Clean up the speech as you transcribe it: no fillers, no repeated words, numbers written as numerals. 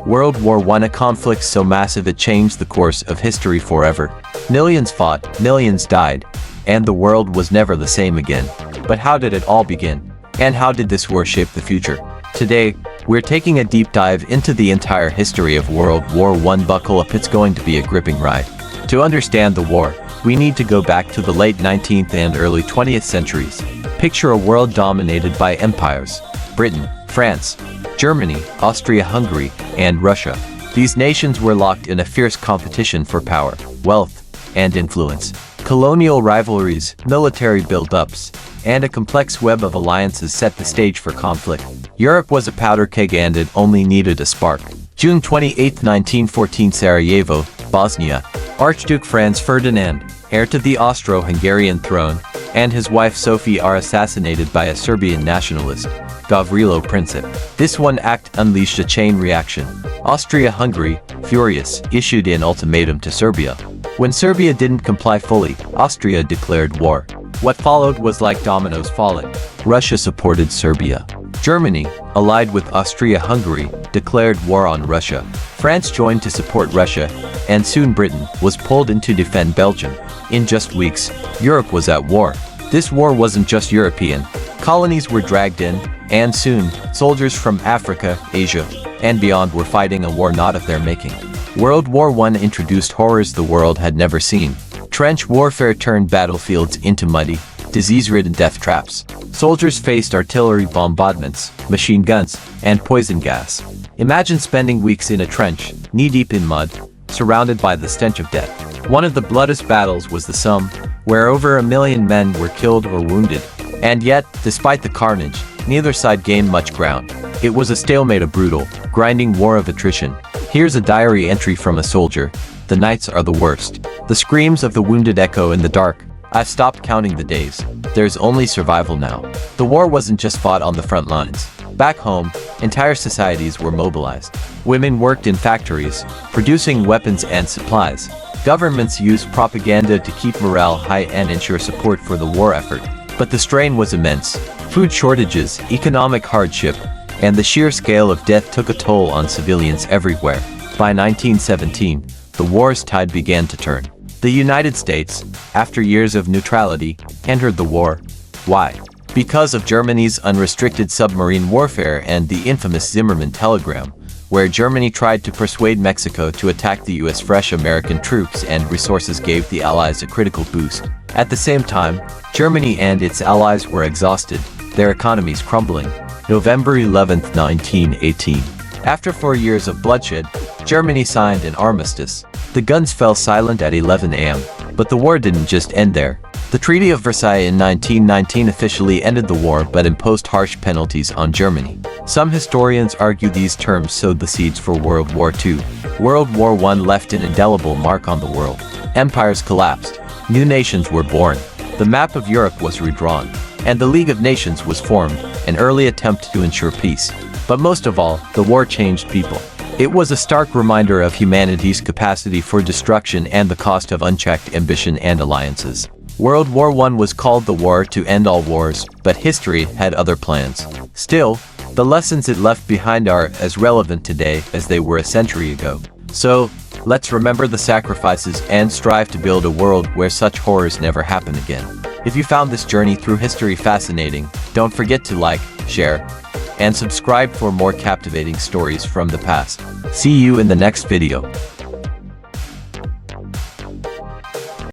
World War I, a conflict so massive it changed the course of history forever. Millions fought, millions died, and the world was never the same again. But how did it all begin? And how did this war shape the future? Today, we're taking a deep dive into the entire history of World War I. Buckle up, it's going to be a gripping ride. To understand the war, we need to go back to the late 19th and early 20th centuries. Picture a world dominated by empires: Britain, France, Germany, Austria-Hungary, and Russia. These nations were locked in a fierce competition for power, wealth, and influence. Colonial rivalries, military build-ups, and a complex web of alliances set the stage for conflict. Europe was a powder keg and it only needed a spark. June 28, 1914, Sarajevo, Bosnia. Archduke Franz Ferdinand, heir to the Austro-Hungarian throne, and his wife Sophie are assassinated by a Serbian nationalist, Gavrilo Princip. This one act unleashed a chain reaction. Austria-Hungary, furious, issued an ultimatum to Serbia. When Serbia didn't comply fully, Austria declared war. What followed was like dominoes falling. Russia supported Serbia. Germany, allied with Austria-Hungary, declared war on Russia. France joined to support Russia, and soon Britain was pulled in to defend Belgium. In just weeks, Europe was at war. This war wasn't just European. Colonies were dragged in, and soon, soldiers from Africa, Asia, and beyond were fighting a war not of their making. World War I introduced horrors the world had never seen. Trench warfare turned battlefields into muddy, disease-ridden death traps. Soldiers faced artillery bombardments, machine guns, and poison gas. Imagine spending weeks in a trench, knee-deep in mud, surrounded by the stench of death. One of the bloodiest battles was the Somme, where over 1 million men were killed or wounded. And yet, despite the carnage, neither side gained much ground. It was a stalemate, a brutal, grinding war of attrition. Here's a diary entry from a soldier. The nights are the worst. The screams of the wounded echo in the dark. I've stopped counting the days. There's only survival now. The war wasn't just fought on the front lines. Back home, entire societies were mobilized. Women worked in factories, producing weapons and supplies. Governments used propaganda to keep morale high and ensure support for the war effort. But the strain was immense. Food shortages, economic hardship, and the sheer scale of death took a toll on civilians everywhere. By 1917, the war's tide began to turn. The United States, after years of neutrality, entered the war. Why? Because of Germany's unrestricted submarine warfare and the infamous Zimmermann telegram, where Germany tried to persuade Mexico to attack the US. Fresh American troops and resources gave the Allies a critical boost. At the same time, Germany and its allies were exhausted, their economies crumbling. November 11, 1918. After 4 years of bloodshed, Germany signed an armistice. The guns fell silent at 11 a.m. But the war didn't just end there. The Treaty of Versailles in 1919 officially ended the war but imposed harsh penalties on Germany. Some historians argue these terms sowed the seeds for World War II. World War I left an indelible mark on the world. Empires collapsed. New nations were born. The map of Europe was redrawn. And the League of Nations was formed, an early attempt to ensure peace. But most of all, the war changed people. It was a stark reminder of humanity's capacity for destruction and the cost of unchecked ambition and alliances. World War I was called the war to end all wars, but history had other plans. Still, the lessons it left behind are as relevant today as they were a century ago. So, let's remember the sacrifices and strive to build a world where such horrors never happen again. If you found this journey through history fascinating, don't forget to like, share, and subscribe for more captivating stories from the past. See you in the next video.